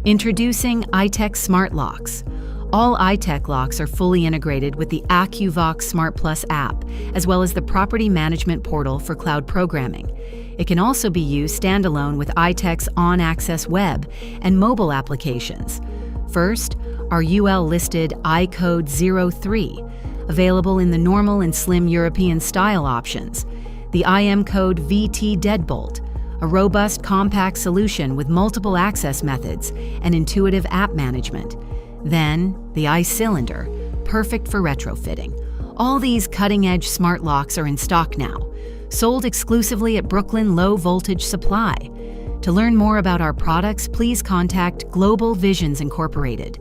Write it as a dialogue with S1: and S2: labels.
S1: Introducing iTec Smart Locks. All iTec locks are fully integrated with the Akuvox Smart Plus app, as well as the property management portal for cloud programming. It can also be used standalone with iTec's on-access web and mobile applications. First, our UL-listed iCode 03, available in the normal and slim European style options. The IM Code VT Deadbolt, a robust, compact solution with multiple access methods and intuitive app management. Then, the iCylinder, perfect for retrofitting. All these cutting-edge smart locks are in stock now, sold exclusively at Brooklyn Low Voltage Supply. To learn more about our products, please contact Global Visions Incorporated.